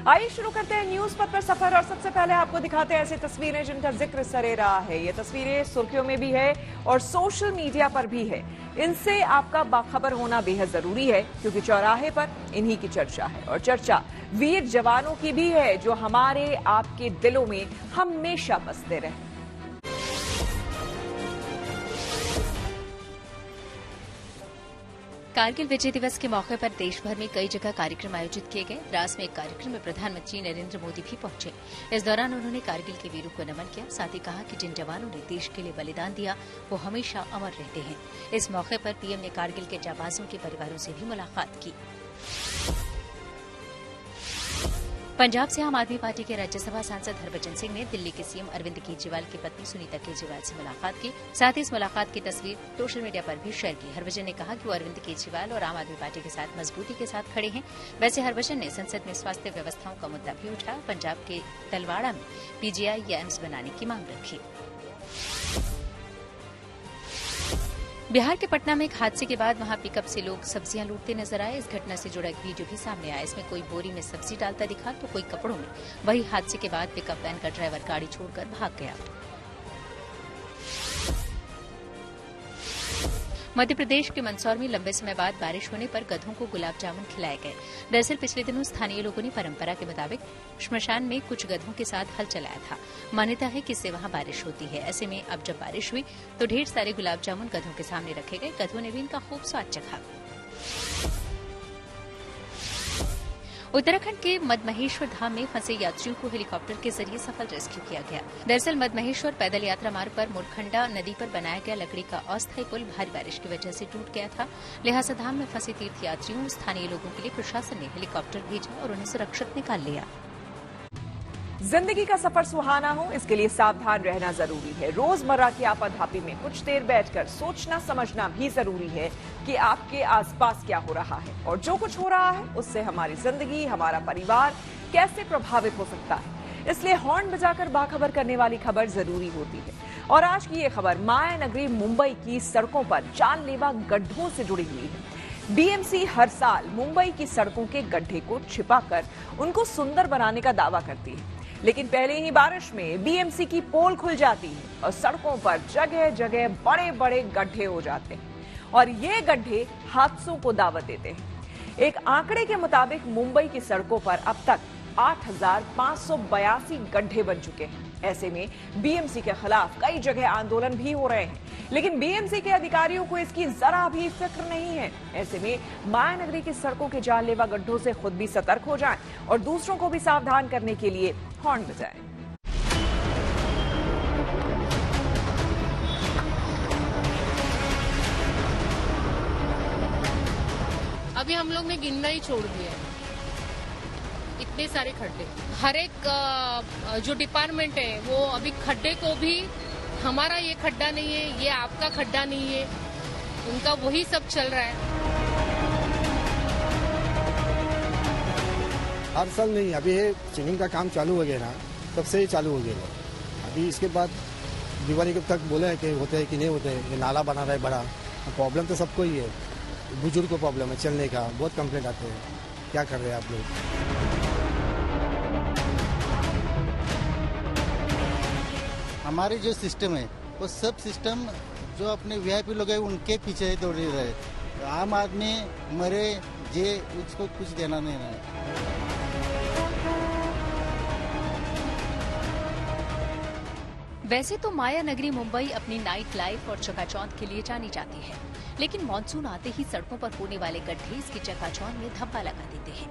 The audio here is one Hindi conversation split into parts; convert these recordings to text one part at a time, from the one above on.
आइए शुरू करते हैं न्यूज पथ पर सफर और सबसे पहले आपको दिखाते हैं ऐसी तस्वीरें जिनका जिक्र सरे रहा है। ये तस्वीरें सुर्खियों में भी है और सोशल मीडिया पर भी है। इनसे आपका बाखबर होना बेहद जरूरी है क्योंकि चौराहे पर इन्हीं की चर्चा है और चर्चा वीर जवानों की भी है जो हमारे आपके दिलों में हमेशा बसते रहे। कारगिल विजय दिवस के मौके पर देश भर में कई जगह कार्यक्रम आयोजित किए गए। द्रास में एक कार्यक्रम में प्रधानमंत्री नरेंद्र मोदी भी पहुंचे। इस दौरान उन्होंने कारगिल के वीरों को नमन किया, साथ ही कहा कि जिन जवानों ने देश के लिए बलिदान दिया वो हमेशा अमर रहते हैं। इस मौके पर पीएम ने कारगिल के जाबाजों के परिवारों से भी मुलाकात की। पंजाब से आम आदमी पार्टी के राज्यसभा सांसद हरभजन सिंह ने दिल्ली के सीएम अरविंद केजरीवाल की पत्नी सुनीता केजरीवाल से मुलाकात की। साथ ही इस मुलाकात की तस्वीर सोशल मीडिया पर भी शेयर की। हरभजन ने कहा कि वो अरविंद केजरीवाल और आम आदमी पार्टी के साथ मजबूती के साथ खड़े हैं। वैसे हरभजन ने संसद में स्वास्थ्य व्यवस्थाओं का मुद्दा भी उठाया। पंजाब के तलवाड़ा में पीजीआई या एम्स बनाने की मांग रखी। बिहार के पटना में एक हादसे के बाद वहां पिकअप से लोग सब्जियां लूटते नजर आए। इस घटना से जुड़ा एक वीडियो भी सामने आया। इसमें कोई बोरी में सब्जी डालता दिखा तो कोई कपड़ों में। वही हादसे के बाद पिकअप वैन का ड्राइवर गाड़ी छोड़कर भाग गया। मध्य प्रदेश के मंदसौर में लंबे समय बाद बारिश होने पर गधों को गुलाब जामुन खिलाए गए। दरअसल पिछले दिनों स्थानीय लोगों ने परंपरा के मुताबिक श्मशान में कुछ गधों के साथ हल चलाया था। मान्यता है कि इससे वहां बारिश होती है। ऐसे में अब जब बारिश हुई तो ढेर सारे गुलाब जामुन गधों के सामने रखे गए। गधों ने भी इनका खूब स्वाद चखा। उत्तराखंड के मदमहेश्वर धाम में फंसे यात्रियों को हेलीकॉप्टर के जरिए सफल रेस्क्यू किया गया। दरअसल मदमहेश्वर पैदल यात्रा मार्ग पर मुरखंडा नदी पर बनाया गया लकड़ी का अस्थायी पुल भारी बारिश की वजह से टूट गया था। लिहाजा धाम में फंसे तीर्थ यात्रियों और स्थानीय लोगों के लिए प्रशासन ने हेलीकॉप्टर भेजा और उन्हें सुरक्षित निकाल लिया। जिंदगी का सफर सुहाना हो इसके लिए सावधान रहना जरूरी है। रोजमर्रा की आपाधापी में कुछ देर बैठकर सोचना समझना भी जरूरी है कि आपके आसपास क्या हो रहा है और जो कुछ हो रहा है उससे हमारी जिंदगी, हमारा परिवार कैसे प्रभावित हो सकता है। इसलिए हॉर्न बजाकर बाखबर करने वाली खबर जरूरी होती है। और आज की ये खबर माया नगरी मुंबई की सड़कों पर जानलेवा गड्ढों से जुड़ी हुई है। बीएमसी हर साल मुंबई की सड़कों के गड्ढे को छिपाकर उनको सुंदर बनाने का दावा करती है, लेकिन पहले ही बारिश में बीएमसी की पोल खुल जाती है और सड़कों पर जगह जगह बड़े बड़े गड्ढे हो जाते हैं और ये गड्ढे हादसों को दावत देते हैं। एक आंकड़े के मुताबिक मुंबई की सड़कों पर अब तक 8,582 गड्ढे बन चुके हैं। ऐसे में बीएमसी के खिलाफ कई जगह आंदोलन भी हो रहे हैं, लेकिन बीएमसी के अधिकारियों को इसकी जरा भी फिक्र नहीं है। ऐसे में मायानगरी की सड़कों के जानलेवा गड्ढों से खुद भी सतर्क हो जाएं और दूसरों को भी सावधान करने के लिए हॉर्न बजाएं। अभी हम लोग ने गिनना ही छोड़ दिया है, इतने सारे खड्डे। हर एक जो डिपार्टमेंट है वो अभी खड्डे को भी हमारा ये खड्डा नहीं है, ये आपका खड्डा नहीं है, उनका वही सब चल रहा है। हर साल नहीं, अभी ये चिनिंग का काम चालू हो गया ना, तब से ही चालू हो गया। अभी इसके बाद दिवाली कब तक बोले हैं कि होते हैं कि नहीं होते हैं। ये नाला बना रहा है बड़ा, प्रॉब्लम तो सबको ही है। बुजुर्ग को प्रॉब्लम है चलने का, बहुत कंप्लेंट आते हैं। क्या कर रहे हैं आप लोग? हमारे जो सिस्टम है वो सब सिस्टम जो अपने वीआईपी लोग हैं उनके पीछे दौड़ रहे। आम आदमी मरे जे उसको कुछ देना नहीं है। वैसे तो माया नगरी मुंबई अपनी नाइट लाइफ और चकाचौंध के लिए जानी जाती है, लेकिन मानसून आते ही सड़कों पर होने वाले गड्ढे इसकी चकाचौंध में धब्बा लगा देते हैं।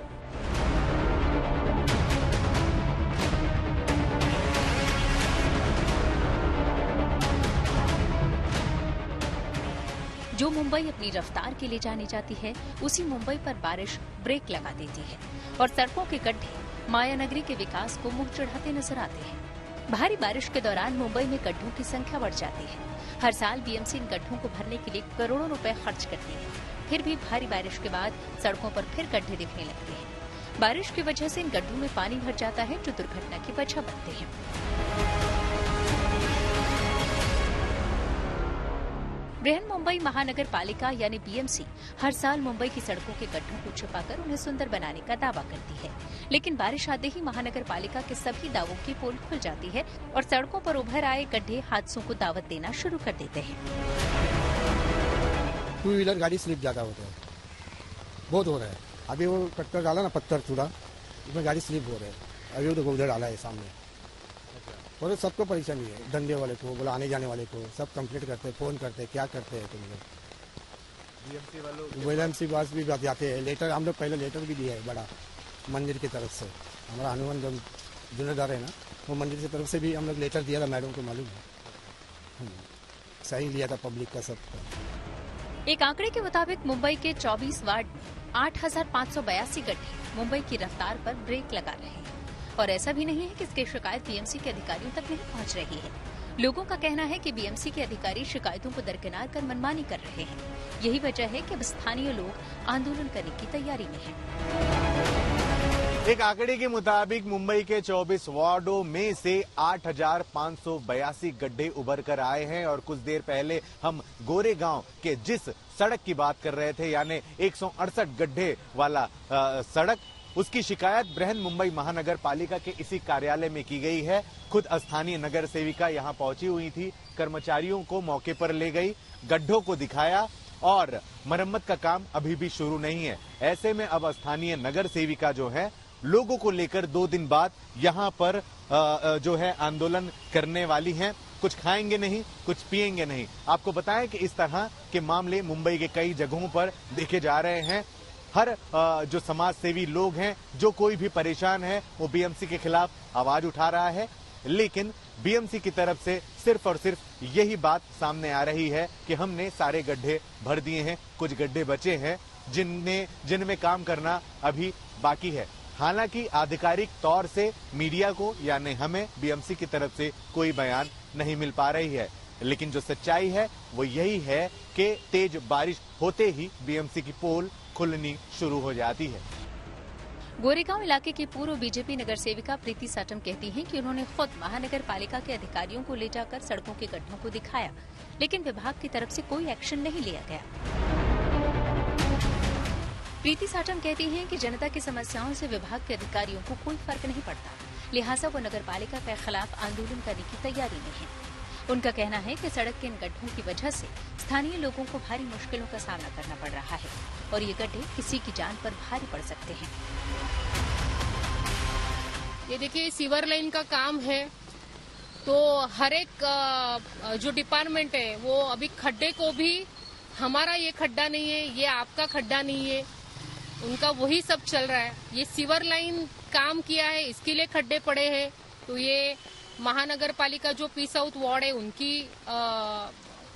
जो मुंबई अपनी रफ्तार के लिए जानी जाती है, उसी मुंबई पर बारिश ब्रेक लगा देती है और सड़कों के गड्ढे माया नगरी के विकास को मुंह चढ़ाते नजर आते हैं। भारी बारिश के दौरान मुंबई में गड्ढों की संख्या बढ़ जाती है। हर साल बीएमसी इन गड्ढों को भरने के लिए करोड़ों रुपए खर्च करती है। फिर भी भारी बारिश के बाद सड़कों पर फिर गड्ढे दिखने लगते हैं। बारिश की वजह से इन गड्ढों में पानी भर जाता है जो दुर्घटना की वजह बनते हैं। बृहन मुंबई महानगर पालिका यानी बीएमसी हर साल मुंबई की सड़कों के गड्ढों को छिपाकर उन्हें सुंदर बनाने का दावा करती है, लेकिन बारिश आते ही महानगर पालिका के सभी दावों की पोल खुल जाती है और सड़कों पर उभर आए गड्ढे हादसों को दावत देना शुरू कर देते हैं। 2 व्हीलर गाड़ी स्लिप ज्यादा होता है, बहुत हो रहा है। अभी वो ट्रैक्टर डाला ना पत्थर थोड़ा, उसमें गाड़ी स्लिप हो रहा है। अभी वो उधर डाला है सामने, और सबको परेशानी है, धंधे वाले को बोला, आने जाने वाले को, सब कंप्लेंट करते हैं, फोन करते हैं, क्या करते हैं तुम लोग। बीएमसी पास भी जाते हैं, लेटर हम लोग पहले लेटर भी दिया है बड़ा मंदिर की तरफ से। हमारा हनुमान जो जिम्मेदार है ना, वो मंदिर की तरफ से भी हम लोग लेटर दिया था, मैडम को मालूम है, सही लिया था पब्लिक का सब। एक आंकड़े के मुताबिक मुंबई के 24 वार्ड में 8,582 गड्ढे मुंबई की रफ्तार पर ब्रेक लगा रहे हैं, और ऐसा भी नहीं है कि इसकी शिकायत बीएमसी के अधिकारियों तक नहीं पहुंच रही है। लोगों का कहना है कि बीएमसी के अधिकारी शिकायतों को दरकिनार कर मनमानी कर रहे हैं। यही वजह है कि अब स्थानीय लोग आंदोलन करने की तैयारी में हैं। एक आंकड़े के मुताबिक मुंबई के 24 वार्डों में से 8,582 गड्ढे उभर कर आए हैं, और कुछ देर पहले हम गोरेगांव के जिस सड़क की बात कर रहे थे, यानी 168 गड्ढे वाला सड़क, उसकी शिकायत बृहन मुंबई महानगर पालिका के इसी कार्यालय में की गई है। खुद स्थानीय नगर सेविका यहां पहुंची हुई थी, कर्मचारियों को मौके पर ले गई, गड्ढों को दिखाया, और मरम्मत का काम अभी भी शुरू नहीं है। ऐसे में अब स्थानीय नगर सेविका जो है लोगों को लेकर 2 दिन बाद यहां पर जो है आंदोलन करने वाली हैं। कुछ खाएंगे नहीं, कुछ पिएंगे नहीं। आपको बताएं कि इस तरह के मामले मुंबई के कई जगहों पर देखे जा रहे हैं। हर जो समाज सेवी लोग हैं, जो कोई भी परेशान है, वो बीएमसी के खिलाफ आवाज उठा रहा है, लेकिन बीएमसी की तरफ से सिर्फ और सिर्फ यही बात सामने आ रही है कि हमने सारे गड्ढे भर दिए हैं, कुछ गड्ढे बचे हैं जिनमें काम करना अभी बाकी है। हालांकि आधिकारिक तौर से मीडिया को यानी हमें बीएमसी की तरफ से कोई बयान नहीं मिल पा रही है, लेकिन जो सच्चाई है वो यही है कि तेज बारिश होते ही बीएमसी की पोल खुलनी शुरू हो जाती है। गोरेगांव इलाके की पूर्व बीजेपी नगर सेविका प्रीति साटम कहती हैं कि उन्होंने खुद महानगर पालिका के अधिकारियों को ले जाकर सड़कों के गड्ढों को दिखाया, लेकिन विभाग की तरफ से कोई एक्शन नहीं लिया गया। प्रीति साटम कहती हैं कि जनता की समस्याओं से विभाग के अधिकारियों को कोई फर्क नहीं पड़ता, लिहाजा वो नगर पालिका के खिलाफ आंदोलन करने की तैयारी में है। उनका कहना है कि सड़क के इन गड्ढों की वजह से स्थानीय लोगों को भारी मुश्किलों का सामना करना पड़ रहा है, और ये गड्ढे किसी की जान पर भारी पड़ सकते हैं। ये देखिए, सीवर लाइन का काम है, तो हर एक जो डिपार्टमेंट है वो अभी खड्डे को भी, हमारा ये खड्डा नहीं है, ये आपका खड्डा नहीं है, उनका वही सब चल रहा है। ये सीवर लाइन काम किया है, इसके लिए खड्डे पड़े हैं, तो ये महानगर पालिका जो पी साउथ वार्ड है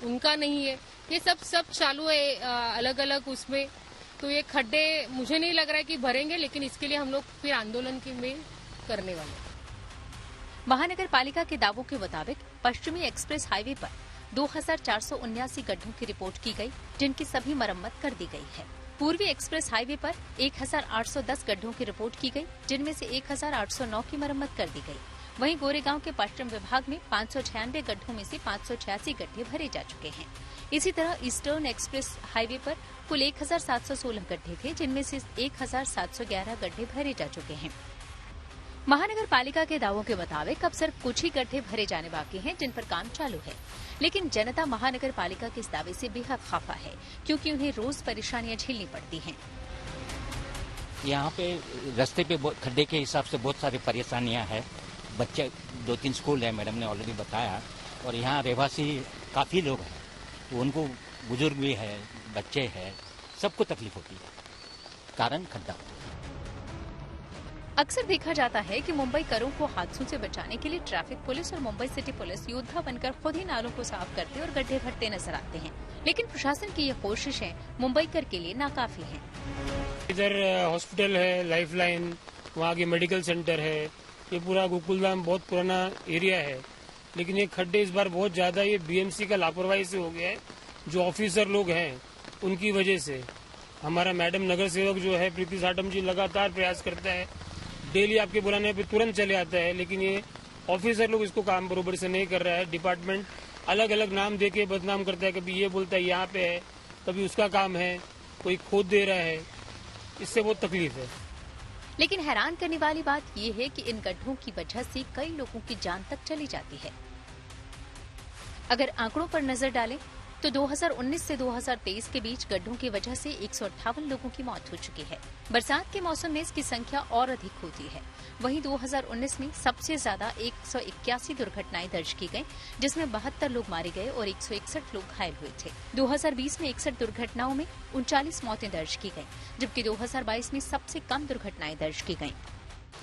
उनका नहीं है। ये सब चालू है अलग अलग उसमें, तो ये खड्डे मुझे नहीं लग रहा है कि भरेंगे, लेकिन इसके लिए हम लोग फिर आंदोलन में करने वाले। महानगर पालिका के दावों के मुताबिक पश्चिमी एक्सप्रेस हाईवे पर 2,479 गड्ढों की रिपोर्ट की गई, जिनकी सभी मरम्मत कर दी गई है। पूर्वी एक्सप्रेस हाईवे पर 1,810 गड्ढों की रिपोर्ट की गई, जिनमें से 1,809 की मरम्मत कर दी गई। वहीं गोरेगांव के पश्चिम विभाग में 596 गड्ढों में से 586 गड्ढे भरे जा चुके हैं। इसी तरह ईस्टर्न एक्सप्रेस हाईवे पर कुल 1,716 गड्ढे थे, जिनमें से 1,711 गड्ढे भरे जा चुके हैं। महानगर पालिका के दावों के मुताबिक अब सिर्फ कुछ ही गड्ढे भरे जाने बाकी हैं, जिन पर काम चालू है, लेकिन जनता महानगर पालिका के इस दावे से बेहद खफा है, क्योंकि उन्हें रोज परेशानियां झेलनी पड़ती हैं। यहाँ पे रास्ते पे खड्डे के हिसाब से बहुत सारी परेशानियां हैं। बच्चे 2-3 स्कूल है, मैडम ने ऑलरेडी बताया, और यहाँ रहवासी काफी लोग हैं, तो उनको बुजुर्ग भी है, बच्चे हैं, सबको तकलीफ होती है, कारण खड्डा। अक्सर देखा जाता है कि मुंबई करों को हादसों से बचाने के लिए ट्रैफिक पुलिस और मुंबई सिटी पुलिस योद्धा बनकर खुद ही नालों को साफ करते और गड्ढे भरते नजर आते हैं, लेकिन प्रशासन की ये कोशिशें मुंबई कर के लिए नाकाफी हैं। इधर हॉस्पिटल है, लाइफलाइन, वहाँ के मेडिकल सेंटर है, ये पूरा गोकुलधाम बहुत पुराना एरिया है, लेकिन ये खड्डे इस बार बहुत ज्यादा ये बीएमसी का लापरवाही से हो गया है। जो ऑफिसर लोग हैं उनकी वजह से हमारा मैडम नगर सेवक जो है प्रीति साटम जी लगातार प्रयास करता है, डेली आपके बुलाने पे तुरंत चले आता है, लेकिन ये ऑफिसर लोग इसको काम बरोबर से नहीं कर रहा है। डिपार्टमेंट अलग अलग नाम देके बदनाम करता है। कभी ये बोलता है यहाँ पे है, कभी उसका काम है, कोई खोद दे रहा है। इससे बहुत तकलीफ है। लेकिन हैरान करने वाली बात यह है कि इन गड्ढों की वजह से कई लोगों की जान तक चली जाती है। अगर आंकड़ों पर नजर डालें तो 2019 से 2023 के बीच गड्ढों की वजह से 158 लोगों की मौत हो चुकी है। बरसात के मौसम में इसकी संख्या और अधिक होती है। वहीं 2019 में सबसे ज्यादा 181 दुर्घटनाएं दर्ज की गईं, जिसमें 72 लोग मारे गए और 161 लोग घायल हुए थे। 2020 में 61 दुर्घटनाओं में 39 मौतें दर्ज की गईं, जबकि 2022 में सबसे कम दुर्घटनाएं दर्ज की गईं।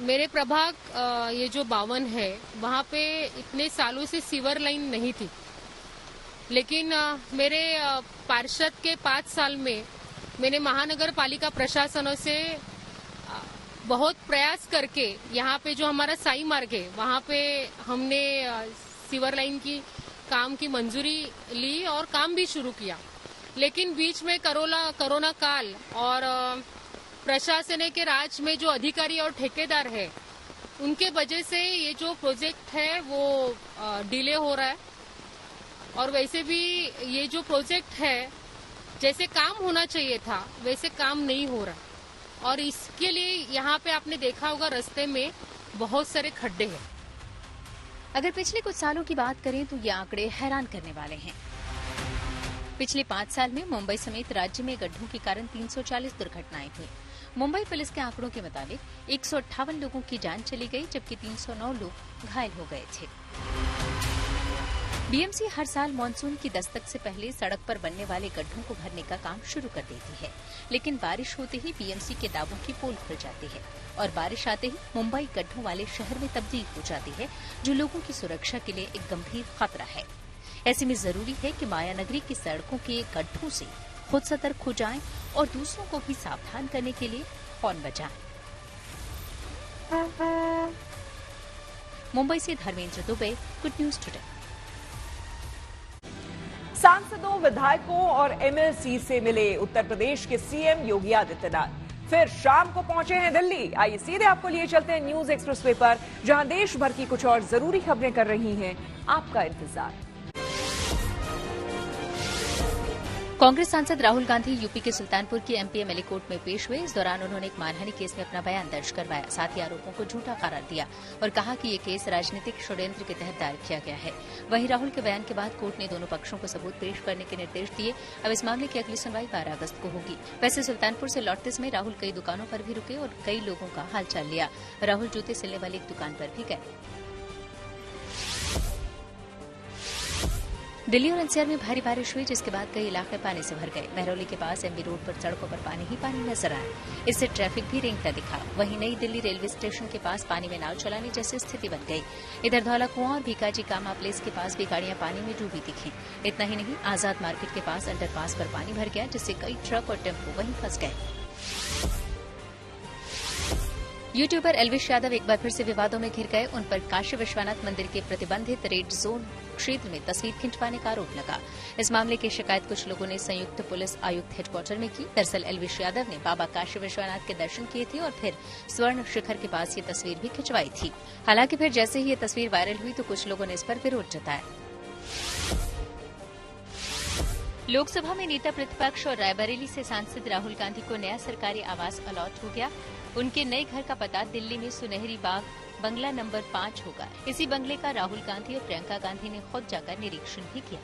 मेरे प्रभाग ये जो 52 है, वहाँ पे इतने सालों से सीवर लाइन नहीं थी, लेकिन मेरे पार्षद के 5 साल में मैंने महानगर पालिका प्रशासनों से बहुत प्रयास करके यहाँ पे जो हमारा साई मार्ग है वहाँ पे हमने सीवर लाइन की काम की मंजूरी ली और काम भी शुरू किया। लेकिन बीच में कोरोना काल और प्रशासन के राज में जो अधिकारी और ठेकेदार है, उनके वजह से ये जो प्रोजेक्ट है वो डिले हो रहा है। और वैसे भी ये जो प्रोजेक्ट है, जैसे काम होना चाहिए था वैसे काम नहीं हो रहा। और इसके लिए यहाँ पे आपने देखा होगा रास्ते में बहुत सारे खड्डे हैं। अगर पिछले कुछ सालों की बात करें तो ये आंकड़े हैरान करने वाले हैं। पिछले 5 साल में मुंबई समेत राज्य में गड्ढों के कारण 340 दुर्घटनाएं हुई। मुंबई पुलिस के आंकड़ों के मुताबिक 158 लोगों की जान चली गई, जबकि 309 लोग घायल हो गए थे। बीएमसी हर साल मानसून की दस्तक से पहले सड़क पर बनने वाले गड्ढों को भरने का काम शुरू कर देती है, लेकिन बारिश होते ही बीएमसी के दावों की पोल खुल जाती है और बारिश आते ही मुंबई गड्ढों वाले शहर में तब्दील हो जाती है, जो लोगों की सुरक्षा के लिए एक गंभीर खतरा है। ऐसे में जरूरी है कि मायानगरी की सड़कों के गड्ढों से खुद सतर्क हो जाएं और दूसरों को भी सावधान करने के लिए हॉर्न बजाएं। मुंबई से Dharmendra Dubey, good news today. सांसदों, विधायकों और एमएलसी से मिले उत्तर प्रदेश के सीएम योगी आदित्यनाथ। फिर शाम को पहुंचे हैं दिल्ली। आइए सीधे आपको लिए चलते हैं न्यूज एक्सप्रेसवे पर, जहां देश भर की कुछ और जरूरी खबरें कर रही हैं आपका इंतजार। कांग्रेस सांसद राहुल गांधी यूपी के सुल्तानपुर की एमपीएमएलए कोर्ट में पेश हुए। इस दौरान उन्होंने एक मानहानि केस में अपना बयान दर्ज करवाया, साथ ही आरोपों को झूठा करार दिया और कहा कि ये केस राजनीतिक षड्यंत्र के तहत दायर किया गया है। वहीं राहुल के बयान के बाद कोर्ट ने दोनों पक्षों को सबूत पेश करने के निर्देश दिए। अब इस मामले की अगली सुनवाई 12 अगस्त को होगी। वैसे सुल्तानपुर से लौटते समय राहुल कई दुकानों पर भी रुके और कई लोगों का हालचाल लिया। राहुल जूते सिलने वाली एक दुकान पर भी गए। दिल्ली और एनसीआर में भारी बारिश हुई, जिसके बाद कई इलाके पानी से भर गए। महरौली के पास एमबी रोड पर सड़कों पर पानी ही पानी नजर आया। इससे ट्रैफिक भी रेंगता दिखा। वहीं नई दिल्ली रेलवे स्टेशन के पास पानी में नाव चलाने जैसी स्थिति बन गई। इधर धौला कुआं और भीकाजी कामा प्लेस के पास भी गाड़ियां पानी में डूबी दिखी। इतना ही नहीं, आजाद मार्केट के पास अंडरपास पर पानी भर गया, जिससे कई ट्रक और टेम्पो वहीं फंस गए। यूट्यूबर एल्विश यादव एक बार फिर से विवादों में घिर गए। उन पर काशी विश्वनाथ मंदिर के प्रतिबंधित रेड जोन क्षेत्र में तस्वीर खिंचवाने का आरोप लगा। इस मामले की शिकायत कुछ लोगों ने संयुक्त पुलिस आयुक्त हेडक्वार्टर में की। दरअसल एल्विश यादव ने बाबा काशी विश्वनाथ के दर्शन किए थे और फिर स्वर्ण शिखर के पास ये तस्वीर भी खिंचवाई थी। हालांकि फिर जैसे ही ये तस्वीर वायरल हुई तो कुछ लोगों ने इस पर विरोध जताया। लोकसभा में नेता प्रतिपक्ष और रायबरेली से सांसद राहुल गांधी को नया सरकारी आवास अलॉट हो गया। उनके नए घर का पता दिल्ली में सुनहरी बाग बंगला नंबर 5 होगा। इसी बंगले का राहुल गांधी और प्रियंका गांधी ने खुद जाकर निरीक्षण भी किया।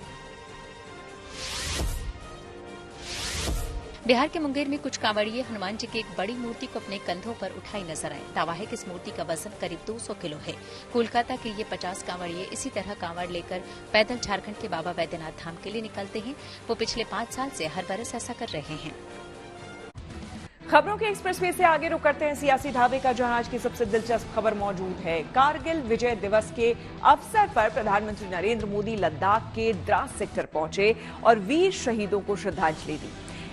बिहार के मुंगेर में कुछ कांवड़िए हनुमान जी की एक बड़ी मूर्ति को अपने कंधों पर उठाई नजर आए। दावा है कि इस मूर्ति का वजन करीब 200 किलो है। कोलकाता के ये 50 कांवड़िए इसी तरह कांवड़ लेकर पैदल झारखंड के बाबा बैद्यनाथ धाम के लिए निकलते हैं। वो पिछले 5 साल से हर बरस ऐसा कर रहे हैं। खबरों के एक्सप्रेसवे से आगे रुक करते हैं सियासी ढाबे का, जहां आज की सबसे दिलचस्प खबर मौजूद है। कारगिल विजय दिवस के अवसर पर प्रधानमंत्री नरेंद्र मोदी लद्दाख के द्रास सेक्टर पहुंचे और वीर शहीदों को श्रद्धांजलि दी।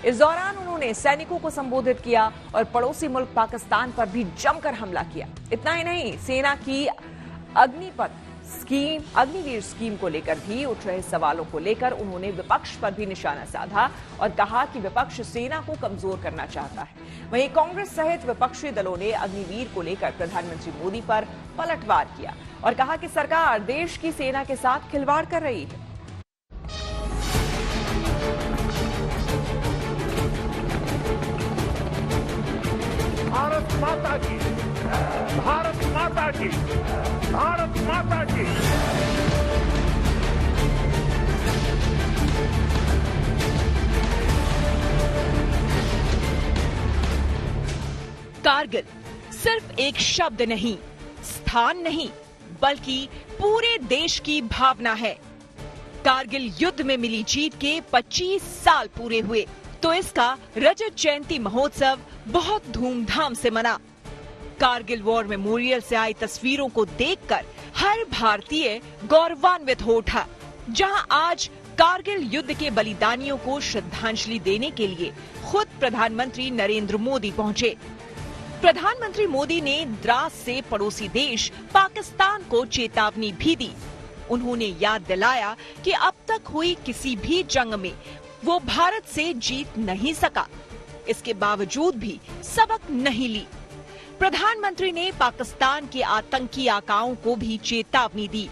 इस दौरान उन्होंने सैनिकों को संबोधित किया और पड़ोसी मुल्क पाकिस्तान पर भी जमकर हमला किया। इतना ही नहीं, सेना की अग्निवीर स्कीम को लेकर भी उठ रहे सवालों को लेकर उन्होंने विपक्ष पर भी निशाना साधा और कहा कि विपक्ष सेना को कमजोर करना चाहता है। वहीं कांग्रेस सहित विपक्षी दलों ने अग्निवीर को लेकर प्रधानमंत्री मोदी पर पलटवार किया और कहा कि सरकार देश की सेना के साथ खिलवाड़ कर रही है। भारत माता की, भारत माता की, भारत माता की। कारगिल सिर्फ एक शब्द नहीं, स्थान नहीं, बल्कि पूरे देश की भावना है। कारगिल युद्ध में मिली जीत के 25 साल पूरे हुए तो इसका रजत जयंती महोत्सव बहुत धूमधाम से मना। कारगिल वॉर मेमोरियल से आई तस्वीरों को देखकर हर भारतीय गौरवान्वित हो उठा, जहां आज कारगिल युद्ध के बलिदानियों को श्रद्धांजलि देने के लिए खुद प्रधानमंत्री नरेंद्र मोदी पहुंचे। प्रधानमंत्री मोदी ने द्रास से पड़ोसी देश पाकिस्तान को चेतावनी भी दी। उन्होंने याद दिलाया कि अब तक हुई किसी भी जंग में वो भारत से जीत नहीं सका, इसके बावजूद भी सबक नहीं ली। प्रधानमंत्री ने पाकिस्तान के आतंकी आकाओं को भी चेतावनी दी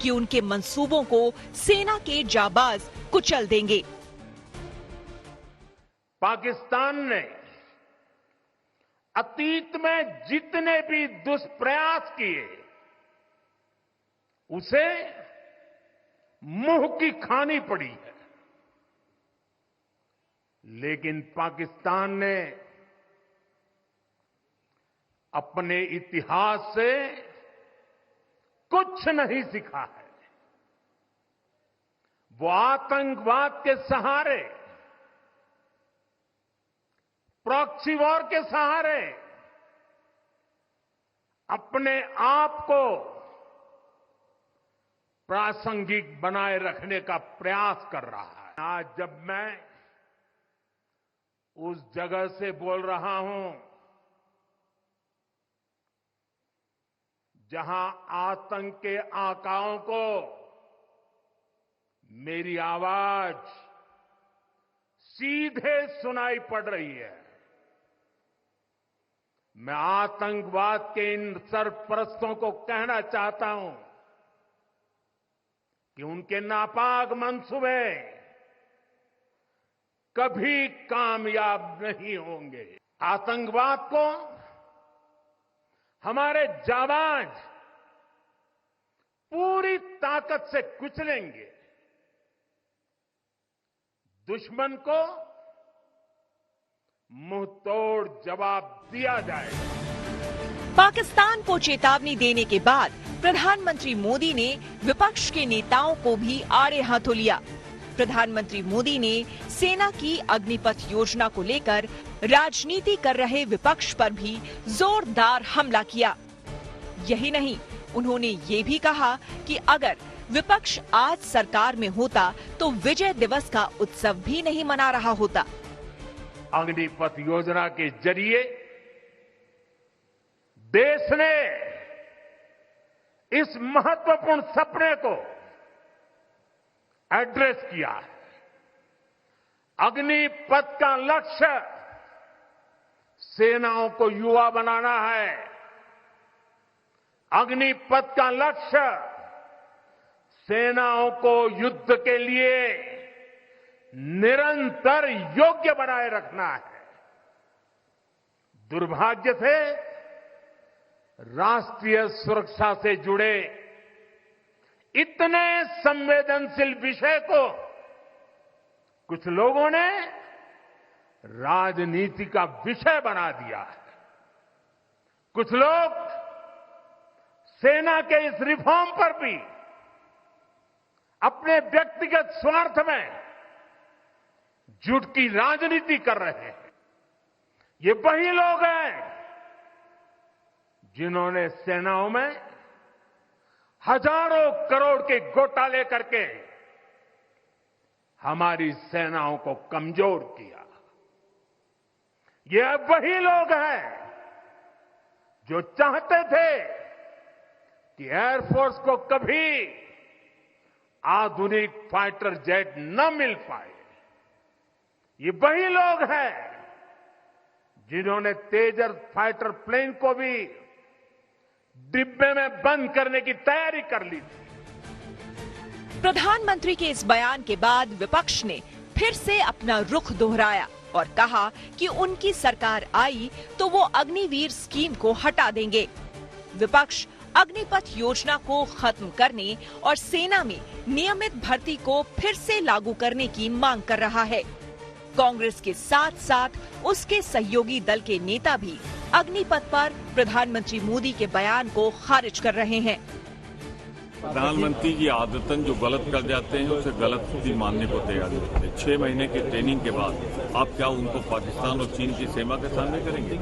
कि उनके मंसूबों को सेना के जाबाज कुचल देंगे। पाकिस्तान ने अतीत में जितने भी दुष्प्रयास किए उसे मुंह की खानी पड़ी है, लेकिन पाकिस्तान ने अपने इतिहास से कुछ नहीं सीखा है। वो आतंकवाद के सहारे, प्रॉक्सी वॉर के सहारे अपने आप को प्रासंगिक बनाए रखने का प्रयास कर रहा है। आज जब मैं उस जगह से बोल रहा हूं जहां आतंक के आकाओं को मेरी आवाज सीधे सुनाई पड़ रही है, मैं आतंकवाद के इन सरपरस्तों को कहना चाहता हूं कि उनके नापाक मंसूबे कभी कामयाब नहीं होंगे। आतंकवाद को हमारे जाबाज पूरी ताकत से कुचलेंगे, दुश्मन को मुंहतोड़ जवाब दिया जाएगा। पाकिस्तान को चेतावनी देने के बाद प्रधानमंत्री मोदी ने विपक्ष के नेताओं को भी आड़े हाथों लिया। प्रधानमंत्री मोदी ने सेना की अग्निपथ योजना को लेकर राजनीति कर रहे विपक्ष पर भी जोरदार हमला किया। यही नहीं, उन्होंने ये भी कहा कि अगर विपक्ष आज सरकार में होता तो विजय दिवस का उत्सव भी नहीं मना रहा होता। अग्निपथ योजना के जरिए देश ने इस महत्वपूर्ण सपने को एड्रेस किया है। अग्निपथ का लक्ष्य सेनाओं को युवा बनाना है। अग्निपथ का लक्ष्य सेनाओं को युद्ध के लिए निरंतर योग्य बनाए रखना है। दुर्भाग्य से राष्ट्रीय सुरक्षा से जुड़े इतने संवेदनशील विषय को कुछ लोगों ने राजनीति का विषय बना दिया है। कुछ लोग सेना के इस रिफॉर्म पर भी अपने व्यक्तिगत स्वार्थ में झूठ की राजनीति कर रहे हैं। ये वही लोग हैं जिन्होंने सेनाओं में हजारों करोड़ के घोटाले करके हमारी सेनाओं को कमजोर किया। ये वही लोग हैं जो चाहते थे कि एयरफोर्स को कभी आधुनिक फाइटर जेट न मिल पाए। ये वही लोग हैं जिन्होंने तेजस फाइटर प्लेन को भी डिब्बे में बंद करने की तैयारी कर ली थी। प्रधानमंत्री के इस बयान के बाद विपक्ष ने फिर से अपना रुख दोहराया। और कहा कि उनकी सरकार आई तो वो अग्निवीर स्कीम को हटा देंगे। विपक्ष अग्निपथ योजना को खत्म करने और सेना में नियमित भर्ती को फिर से लागू करने की मांग कर रहा है। कांग्रेस के साथ साथ उसके सहयोगी दल के नेता भी अग्निपथ पर प्रधानमंत्री मोदी के बयान को खारिज कर रहे हैं। प्रधानमंत्री जी आदतन जो गलत कर जाते हैं उसे गलत ही मानने को तैयार होते हैं। 6 महीने की ट्रेनिंग के बाद आप क्या उनको पाकिस्तान और चीन की सीमा के सामने करेंगे?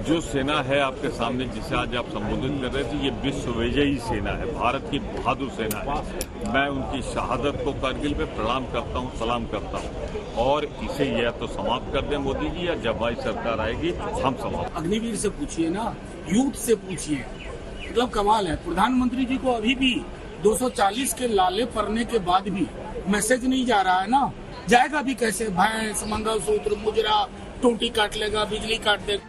जो सेना है आपके सामने जिसे आज आप संबोधित कर रहे थे, ये विश्व विजयी सेना है, भारत की बहादुर सेना है। मैं उनकी शहादत को कारगिल पे प्रणाम करता हूँ, सलाम करता हूँ और इसे या तो समाप्त कर दें मोदी जी, या जब हमारी सरकार आएगी हम समाप्त। अग्निवीर से पूछिए ना, यूथ से पूछिए, मतलब कमाल है। प्रधानमंत्री जी को अभी भी 240 के लाले पड़ने के बाद भी मैसेज नहीं जा रहा है ना। जाएगा भी कैसे? भैंस, मंगलसूत्र, मुजरा, टोटी काट लेगा, बिजली काट देगा।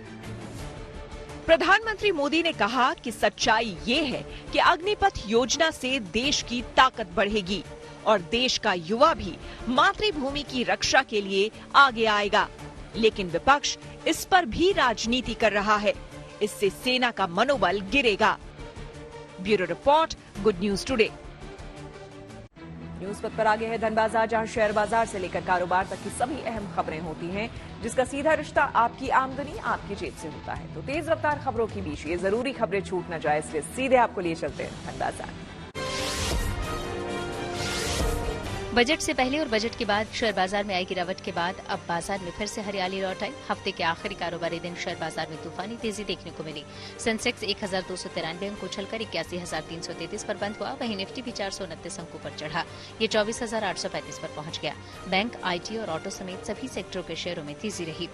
प्रधानमंत्री मोदी ने कहा कि सच्चाई ये है कि अग्निपथ योजना से देश की ताकत बढ़ेगी और देश का युवा भी मातृभूमि की रक्षा के लिए आगे आएगा। लेकिन विपक्ष इस पर भी राजनीति कर रहा है। इससे सेना का मनोबल गिरेगा। Bureau report, good news today. News पथ पर आगे है धन बाजार, जहां शेयर बाजार से लेकर कारोबार तक की सभी अहम खबरें होती हैं, जिसका सीधा रिश्ता आपकी आमदनी आपकी जेब से होता है। तो तेज रफ्तार खबरों के बीच ये जरूरी खबरें छूट न जाए, इसलिए सीधे आपको लिए चलते हैं धन बाजार। बजट से पहले और बजट के बाद शेयर बाजार में आई गिरावट के बाद अब बाजार में फिर से हरियाली लौट आई। हफ्ते के आखिरी कारोबारी दिन शेयर बाजार में तूफानी तेजी देखने को मिली। सेंसेक्स 1293 अंक उछलकर 81,333 पर बंद हुआ। वहीं निफ्टी भी 429 अंकों पर चढ़ा। ये 24,835 पर पहुंच गया। बैंक, आईटी और ऑटो समेत सभी सेक्टरों के शेयरों में तेजी रही।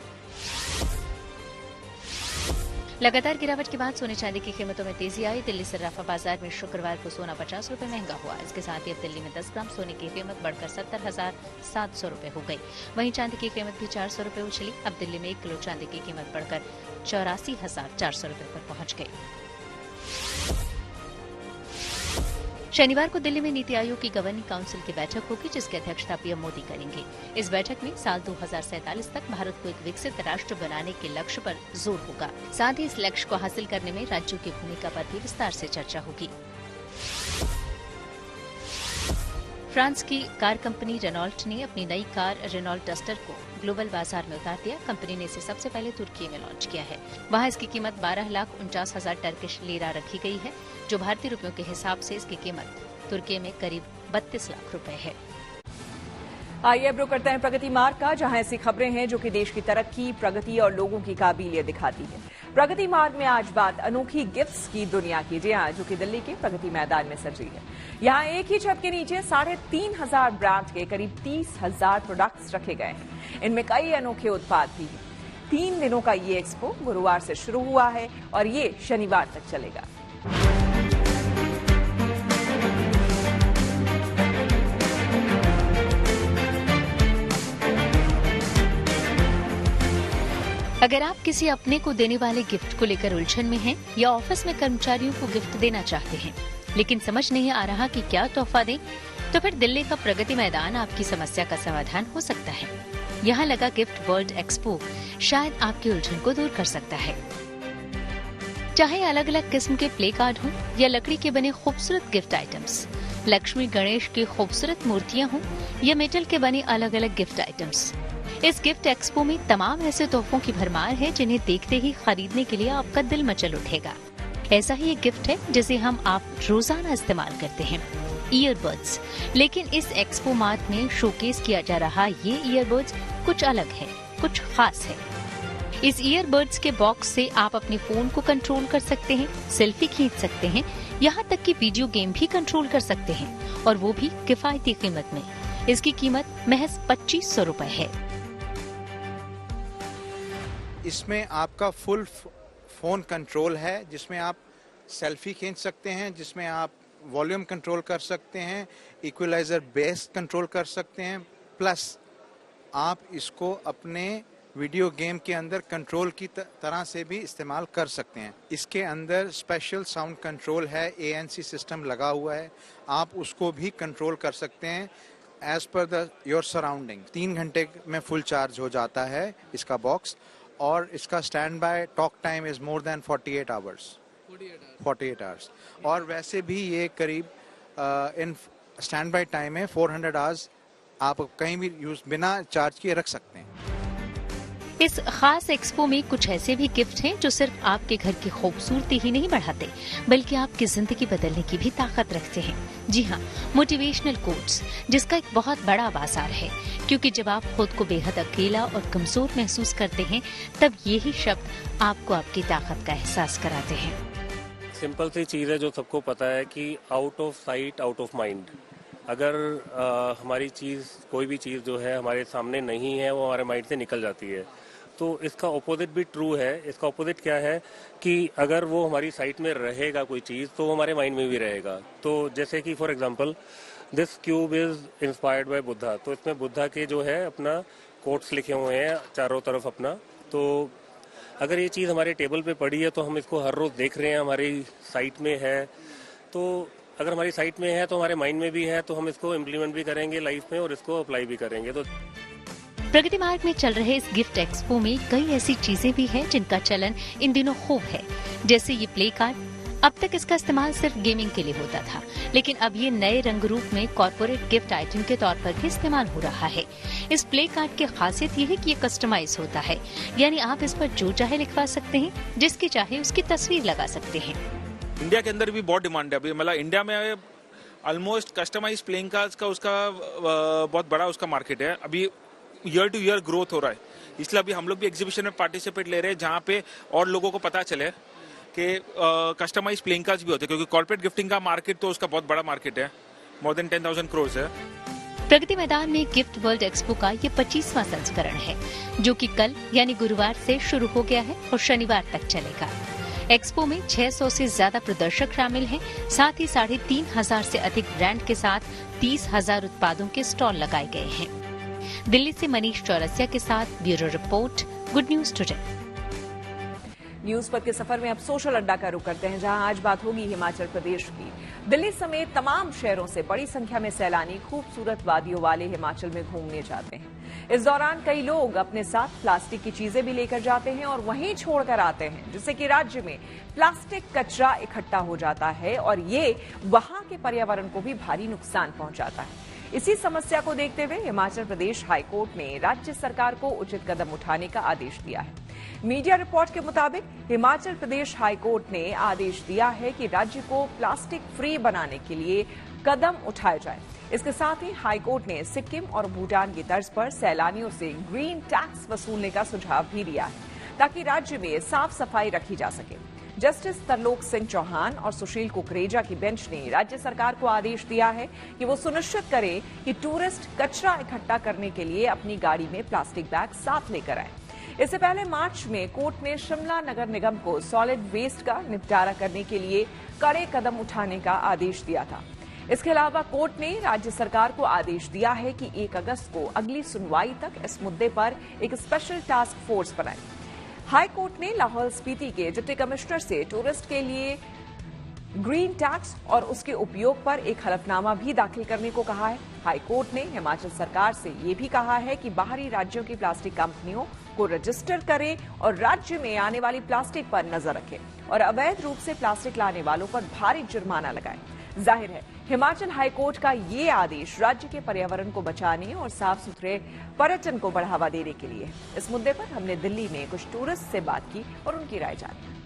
लगातार गिरावट के बाद सोने चांदी की कीमतों में तेजी आई। दिल्ली सर्राफा बाजार में शुक्रवार को सोना 50 रुपए महंगा हुआ। इसके साथ ही अब दिल्ली में 10 ग्राम सोने की कीमत बढ़कर 70,700 रुपए हो गई। वहीं चांदी की कीमत भी 400 रुपए उछली। अब दिल्ली में 1 किलो चांदी की कीमत बढ़कर 84,400 रुपए पर पहुंच गई। शनिवार को दिल्ली में नीति आयोग की गवर्निंग काउंसिल की बैठक होगी, जिसकी अध्यक्षता पीएम मोदी करेंगे। इस बैठक में साल 2047 तक भारत को एक विकसित राष्ट्र बनाने के लक्ष्य पर जोर होगा। साथ ही इस लक्ष्य को हासिल करने में राज्यों की भूमिका पर भी विस्तार से चर्चा होगी। फ्रांस की कार कंपनी रेनॉल्ट ने अपनी नई कार रेनॉल्ट डस्टर को ग्लोबल बाजार में उतार दिया। कंपनी ने इसे सबसे पहले तुर्की में लॉन्च किया है। वहां इसकी कीमत 12,49,000 टर्किश लीरा रखी गई है, जो भारतीय रुपयों के हिसाब से इसकी कीमत तुर्की में करीब 32 लाख रुपए है। आइए अब रुक करते हैं प्रगति मार्ग का, जहां ऐसी खबरें हैं जो कि देश की तरक्की, प्रगति और लोगों की काबिलियत दिखाती है। प्रगति मार्ग में आज बात अनोखी गिफ्ट्स की दुनिया की, जी हां, जो कि दिल्ली के प्रगति मैदान में सजी है। यहां एक ही छत के नीचे 3,500 ब्रांड के करीब 30,000 प्रोडक्ट्स रखे गए हैं। इनमें कई अनोखे उत्पाद भी हैं। 3 दिनों का ये एक्सपो गुरुवार से शुरू हुआ है और ये शनिवार तक चलेगा। अगर आप किसी अपने को देने वाले गिफ्ट को लेकर उलझन में हैं या ऑफिस में कर्मचारियों को गिफ्ट देना चाहते हैं, लेकिन समझ नहीं आ रहा कि क्या तोहफा दें, तो फिर दिल्ली का प्रगति मैदान आपकी समस्या का समाधान हो सकता है। यहाँ लगा गिफ्ट वर्ल्ड एक्सपो शायद आपकी उलझन को दूर कर सकता है। चाहे अलग अलग किस्म के प्ले कार्ड हों या लकड़ी के बने खूबसूरत गिफ्ट आइटम्स, लक्ष्मी गणेश की खूबसूरत मूर्तियां हों या मेटल के बने अलग अलग गिफ्ट आइटम्स, इस गिफ्ट एक्सपो में तमाम ऐसे तोहफों की भरमार है जिन्हें देखते ही खरीदने के लिए आपका दिल मचल उठेगा। ऐसा ही एक गिफ्ट है जिसे आप रोजाना इस्तेमाल करते हैं, ईयरबड्स। लेकिन इस एक्सपो मार्ट में शोकेस किया जा रहा ये ईयरबड्स कुछ अलग है, कुछ खास है। इस ईयरबड्स के बॉक्स से आप अपने फोन को कंट्रोल कर सकते हैं, सेल्फी खींच सकते हैं, यहाँ तक कि वीडियो गेम भी कंट्रोल कर सकते हैं, और वो भी किफायती कीमत में। इसकी कीमत महज 2500 रुपए है। इसमें आपका फुल फोन कंट्रोल है, जिसमें आप सेल्फी खींच सकते हैं, जिसमें आप वॉल्यूम कंट्रोल कर सकते हैं, इक्वलाइजर बेस कंट्रोल कर सकते हैं, प्लस आप इसको अपने वीडियो गेम के अंदर कंट्रोल की तरह से भी इस्तेमाल कर सकते हैं। इसके अंदर स्पेशल साउंड कंट्रोल है, ANC सिस्टम लगा हुआ है, आप उसको भी कंट्रोल कर सकते हैं एज पर योर सराउंडिंग 3 घंटे में फुल चार्ज हो जाता है इसका बॉक्स, और इसका stand by talk time is more than 48 hours. और वैसे भी ये करीब इन स्टैंड बाय टाइम में 400 आवर्स आप कहीं भी यूज बिना चार्ज किए रख सकते हैं। इस खास एक्सपो में कुछ ऐसे भी गिफ्ट हैं जो सिर्फ आपके घर की खूबसूरती ही नहीं बढ़ाते, बल्कि आपकी जिंदगी बदलने की भी ताकत रखते हैं। जी हाँ, मोटिवेशनल कोट्स, जिसका एक बहुत बड़ा बाजार है, क्योंकि जब आप खुद को बेहद अकेला और कमजोर महसूस करते हैं, तब यही शब्द आपको आपकी ताकत का एहसास कराते हैं। सिंपल सी चीज है जो सबको पता है कि out of sight out of mind. अगर हमारी चीज, कोई भी चीज जो है हमारे सामने नहीं है, वो हमारे माइंड से निकल जाती है। तो इसका ऑपोजिट भी ट्रू है। इसका ऑपोजिट क्या है कि अगर वो हमारी साइट में रहेगा कोई चीज़, तो वो हमारे माइंड में भी रहेगा। तो जैसे कि for example this cube is inspired by Buddha, तो इसमें बुद्धा के जो है अपना कोट्स लिखे हुए हैं चारों तरफ अपना। तो अगर ये चीज़ हमारे टेबल पे पड़ी है तो हम इसको हर रोज़ देख रहे हैं, हमारी साइट में है, तो अगर हमारी साइट में है तो हमारे माइंड में भी है, तो हम इसको इम्प्लीमेंट भी करेंगे लाइफ में और इसको अप्लाई भी करेंगे। तो प्रगति मार्ग में चल रहे इस गिफ्ट एक्सपो में कई ऐसी चीजें भी हैं जिनका चलन इन दिनों खूब है, जैसे ये प्ले कार्ड। अब तक इसका इस्तेमाल सिर्फ गेमिंग के लिए होता था, लेकिन अब ये नए रंग रूप में कॉर्पोरेट गिफ्ट आइटम के तौर पर भी इस्तेमाल हो रहा है। इस प्ले कार्ड की खासियत ये है कि ये कस्टमाइज होता है, यानी आप इस पर जो चाहे लिखवा सकते हैं, जिसकी चाहे उसकी तस्वीर लगा सकते हैं। इंडिया के अंदर भी बहुत डिमांड है अभी, मतलब इंडिया में ऑलमोस्ट कस्टमाइज प्लेइंग कार्ड्स का उसका बहुत बड़ा उसका मार्केट है। अभी ईयर टू ईयर ग्रोथ हो रहा है, इसलिए अभी हम लोग भी एग्जीबिशन में पार्टिसिपेट ले रहे हैं, जहाँ पे और लोगों को पता चले कि कस्टमाइज प्लेइंग कार्ड्स भी होते हैं, क्योंकि कॉर्पोरेट गिफ्टिंग का मार्केट तो उसका बहुत बड़ा मार्केट है, मोर देन 10,000 करोड़ है। प्रगति मैदान में गिफ्ट वर्ल्ड एक्सपो का ये 25वां संस्करण है, जो कि कल यानी गुरुवार से शुरू हो गया है और शनिवार तक चलेगा। एक्सपो में 600 से ज्यादा प्रदर्शक शामिल हैं, साथ ही 3,500 से अधिक ब्रांड के साथ 30,000 उत्पादों के स्टॉल लगाए गए हैं। दिल्ली से मनीष चौरसिया के साथ bureau report, good news today. News पर के सफर में अब सोशल अड्डा का रुख करते हैं, जहां आज बात होगी हिमाचल प्रदेश की। दिल्ली समेत तमाम शहरों से बड़ी संख्या में सैलानी खूबसूरत वादियों वाले हिमाचल में घूमने जाते हैं। इस दौरान कई लोग अपने साथ प्लास्टिक की चीजें भी लेकर जाते हैं और वहीं छोड़कर आते हैं, जिससे कि राज्य में प्लास्टिक कचरा इकट्ठा हो जाता है और ये वहां के पर्यावरण को भी भारी नुकसान पहुंचाता है। इसी समस्या को देखते हुए हिमाचल प्रदेश हाईकोर्ट ने राज्य सरकार को उचित कदम उठाने का आदेश दिया है। मीडिया रिपोर्ट के मुताबिक हिमाचल प्रदेश हाईकोर्ट ने आदेश दिया है कि राज्य को प्लास्टिक फ्री बनाने के लिए कदम उठाए जाए। इसके साथ ही हाईकोर्ट ने सिक्किम और भूटान की तर्ज पर सैलानियों से ग्रीन टैक्स वसूलने का सुझाव भी दिया है, ताकि राज्य में साफ सफाई रखी जा सके। जस्टिस तरलोक सिंह चौहान और सुशील कुकरेजा की बेंच ने राज्य सरकार को आदेश दिया है कि वो सुनिश्चित करे कि टूरिस्ट कचरा इकट्ठा करने के लिए अपनी गाड़ी में प्लास्टिक बैग साथ लेकर आए। इससे पहले मार्च में कोर्ट ने शिमला नगर निगम को सॉलिड वेस्ट का निपटारा करने के लिए कड़े कदम उठाने का आदेश दिया था। इसके अलावा कोर्ट ने राज्य सरकार को आदेश दिया है कि 1 अगस्त को अगली सुनवाई तक इस मुद्दे पर एक स्पेशल टास्क फोर्स बनाए। हाई कोर्ट ने लाहौल स्पीति के डिप्टी कमिश्नर से टूरिस्ट के लिए ग्रीन टैक्स और उसके उपयोग पर एक हलफनामा भी दाखिल करने को कहा है। हाई कोर्ट ने हिमाचल सरकार से ये भी कहा है कि बाहरी राज्यों की प्लास्टिक कंपनियों को रजिस्टर करें और राज्य में आने वाली प्लास्टिक पर नजर रखें और अवैध रूप से प्लास्टिक लाने वालों पर भारी जुर्माना लगाएं। जाहिर है हिमाचल हाईकोर्ट का ये आदेश राज्य के पर्यावरण को बचाने और साफ सुथरे पर्यटन को बढ़ावा देने के लिए। इस मुद्दे पर हमने दिल्ली में कुछ टूरिस्ट से बात की और उनकी राय जानी।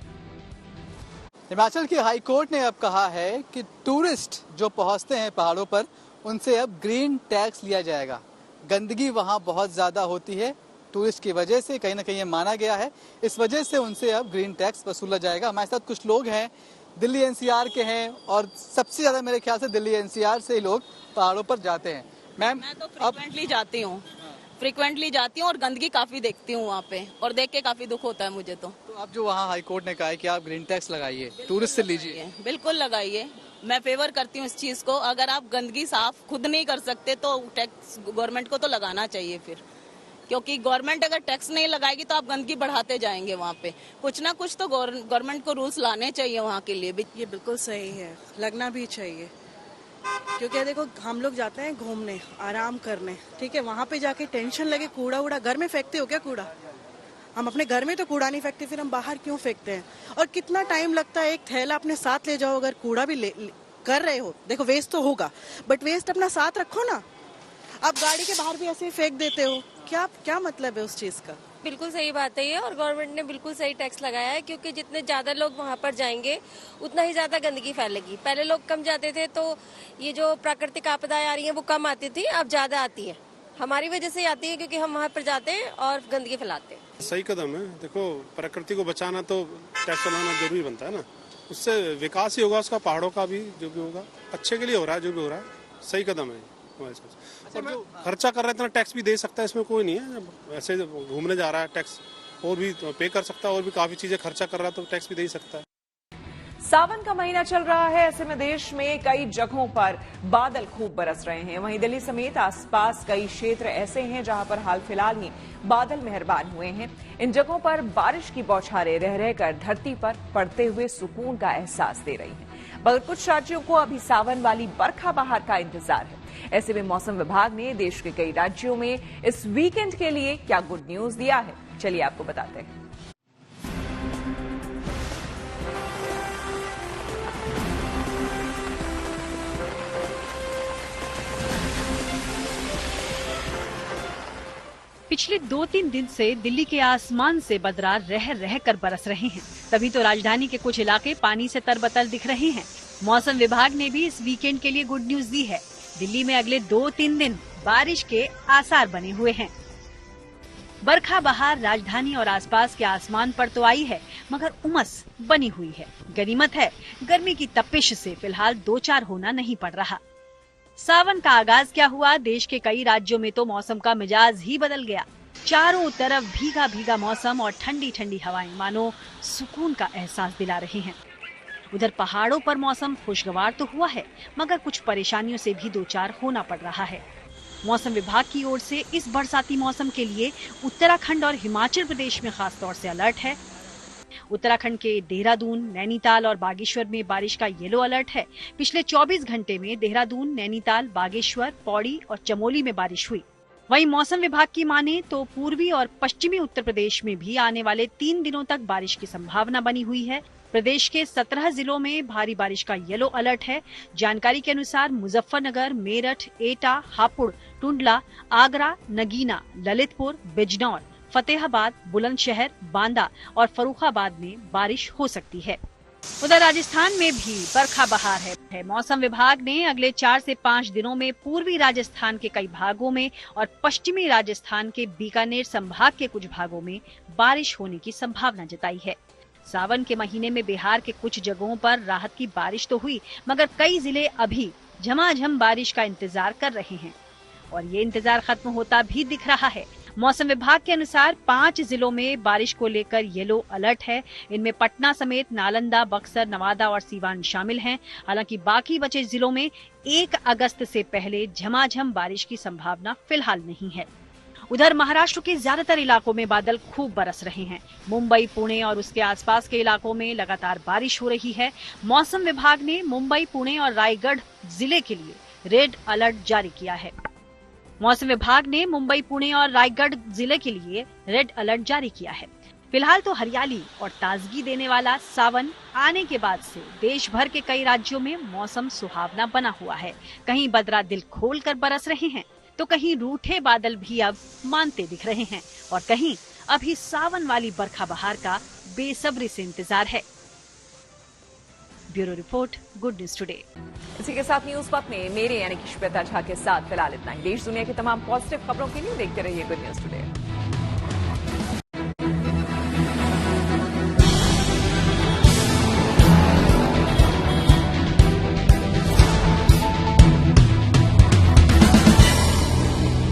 हिमाचल की हाईकोर्ट ने अब कहा है कि टूरिस्ट जो पहुंचते हैं पहाड़ों पर, उनसे अब ग्रीन टैक्स लिया जाएगा। गंदगी वहां बहुत ज्यादा होती है टूरिस्ट की वजह से, कहीं ना कहीं ये माना गया है, इस वजह से उनसे अब ग्रीन टैक्स वसूला जाएगा। हमारे साथ कुछ लोग हैं, दिल्ली एनसीआर के हैं और सबसे ज्यादा मेरे ख्याल से दिल्ली एनसीआर से ही लोग पहाड़ों पर जाते हैं। मैम, मैं तो फ्रिक्वेंटली जाती हूँ और गंदगी काफी देखती हूँ वहाँ पे, और देख के काफी दुख होता है मुझे। तो अब जो वहाँ हाईकोर्ट ने कहा है कि आप ग्रीन टैक्स लगाइए, टूरिस्ट से लीजिए, बिल्कुल लगाइए। मैं फेवर करती हूँ इस चीज को। अगर आप गंदगी साफ खुद नहीं कर सकते तो टैक्स गवर्नमेंट को तो लगाना चाहिए फिर, क्योंकि गवर्नमेंट अगर टैक्स नहीं लगाएगी तो आप गंदगी बढ़ाते जाएंगे वहाँ पे। कुछ ना कुछ तो गवर्नमेंट को रूल्स लाने चाहिए वहाँ के लिए भी। ये बिल्कुल सही है, लगना भी चाहिए। क्योंकि देखो हम लोग जाते हैं घूमने, आराम करने, ठीक है, वहाँ पे जाके टेंशन लगे कूड़ा उड़ा घर में फेंकते हो क्या कूड़ा? हम अपने घर में तो कूड़ा नहीं फेंकते, फिर हम बाहर क्यों फेंकते हैं? और कितना टाइम लगता है, एक थैला अपने साथ ले जाओ, अगर कूड़ा भी कर रहे हो, देखो वेस्ट तो होगा बट वेस्ट अपना साथ रखो ना। आप गाड़ी के बाहर भी ऐसे फेंक देते हो, क्या मतलब है उस चीज का? बिल्कुल सही बात है ये, और गवर्नमेंट ने बिल्कुल सही टैक्स लगाया है, क्योंकि जितने ज्यादा लोग वहाँ पर जाएंगे उतना ही ज्यादा गंदगी फैलेगी। पहले लोग कम जाते थे तो ये जो प्राकृतिक आपदाएं आ रही हैं वो कम आती थी, अब ज्यादा आती है। हमारी वजह से आती है क्योंकि हम वहाँ पर जाते हैं और गंदगी फैलाते हैं। सही कदम है। देखो प्रकृति को बचाना तो टैक्स लगाना जरूरी बनता है ना, उससे विकास ही होगा उसका, पहाड़ों का भी जो भी होगा अच्छे के लिए हो रहा है, जो भी हो रहा है सही कदम है हमारे साथ। और जो खर्चा कर रहा है इतना टैक्स भी दे सकता है, इसमें कोई नहीं है। जब ऐसे घूमने जा रहा है टैक्स और भी पे कर सकता है, और भी काफी चीजें खर्चा कर रहा है तो टैक्स भी दे ही सकता है। सावन का महीना चल रहा है, ऐसे में देश में कई जगहों पर बादल खूब बरस रहे हैं। वहीं दिल्ली समेत आसपास कई क्षेत्र ऐसे हैं जहां पर हाल फिलहाल ही बादल मेहरबान हुए हैं। इन जगहों पर बारिश की बौछारें रह रहकर धरती पर पड़ते हुए सुकून का एहसास दे रही हैं। मगर कुछ राज्यों को अभी सावन वाली बरखा बहार का इंतजार है। ऐसे में मौसम विभाग ने देश के कई राज्यों में इस वीकेंड के लिए क्या गुड न्यूज दिया है, चलिए आपको बताते हैं। पिछले 2-3 दिन से दिल्ली के आसमान से बदरा रह रह कर बरस रहे हैं, तभी तो राजधानी के कुछ इलाके पानी से तरबतर दिख रहे हैं। मौसम विभाग ने भी इस वीकेंड के लिए गुड न्यूज दी है। दिल्ली में अगले 2-3 दिन बारिश के आसार बने हुए हैं। बरखा बहार राजधानी और आसपास के आसमान पर तो आई है, मगर उमस बनी हुई है। गनीमत है गर्मी की तपिश से फिलहाल 2-4 होना नहीं पड़ रहा। सावन का आगाज क्या हुआ, देश के कई राज्यों में तो मौसम का मिजाज ही बदल गया। चारों तरफ भीगा भीगा मौसम और ठंडी ठंडी हवाएं मानो सुकून का एहसास दिला रही हैं। उधर पहाड़ों पर मौसम खुशगवार तो हुआ है, मगर कुछ परेशानियों से भी 2-4 होना पड़ रहा है। मौसम विभाग की ओर से इस बरसाती मौसम के लिए उत्तराखंड और हिमाचल प्रदेश में खास तौर से अलर्ट है। उत्तराखंड के देहरादून, नैनीताल और बागेश्वर में बारिश का येलो अलर्ट है। पिछले 24 घंटे में देहरादून, नैनीताल, बागेश्वर, पौड़ी और चमोली में बारिश हुई। वहीं मौसम विभाग की माने तो पूर्वी और पश्चिमी उत्तर प्रदेश में भी आने वाले 3 दिनों तक बारिश की संभावना बनी हुई है। प्रदेश के 17 जिलों में भारी बारिश का येलो अलर्ट है। जानकारी के अनुसार मुजफ्फरनगर, मेरठ, एटा, हापुड़, टुंडला, आगरा, नगीना, ललितपुर, बिजनौर, फतेहाबाद, बुलंदशहर, बांदा और फर्रुखाबाद में बारिश हो सकती है। उधर राजस्थान में भी बरखा बहार है। मौसम विभाग ने अगले 4 से 5 दिनों में पूर्वी राजस्थान के कई भागों में और पश्चिमी राजस्थान के बीकानेर संभाग के कुछ भागों में बारिश होने की संभावना जताई है। सावन के महीने में बिहार के कुछ जगहों पर राहत की बारिश तो हुई, मगर कई जिले अभी झमाझम बारिश का इंतजार कर रहे हैं और ये इंतजार खत्म होता भी दिख रहा है। मौसम विभाग के अनुसार 5 जिलों में बारिश को लेकर येलो अलर्ट है। इनमें पटना समेत नालंदा, बक्सर, नवादा और सीवान शामिल हैं। हालांकि बाकी बचे जिलों में 1 अगस्त से पहले झमाझम बारिश की संभावना फिलहाल नहीं है। उधर महाराष्ट्र के ज्यादातर इलाकों में बादल खूब बरस रहे हैं। मुंबई, पुणे और उसके आसपास के इलाकों में लगातार बारिश हो रही है। मौसम विभाग ने मुंबई, पुणे और रायगढ़ जिले के लिए रेड अलर्ट जारी किया है। मौसम विभाग ने मुंबई, पुणे और रायगढ़ जिले के लिए रेड अलर्ट जारी किया है। फिलहाल तो हरियाली और ताजगी देने वाला सावन आने के बाद से देश भर के कई राज्यों में मौसम सुहावना बना हुआ है। कहीं बदरा दिल खोलकर बरस रहे हैं, तो कहीं रूठे बादल भी अब मानते दिख रहे हैं और कहीं अभी सावन वाली बरखा बहार का बेसब्री से इंतजार है। Bureau report, good news today. इसी के साथ न्यूज पथ में मेरे यानी कि श्वेता झा के साथ फिलहाल इतना ही। देश दुनिया की तमाम पॉजिटिव खबरों के लिए देखते रहिए गुड न्यूज टुडे।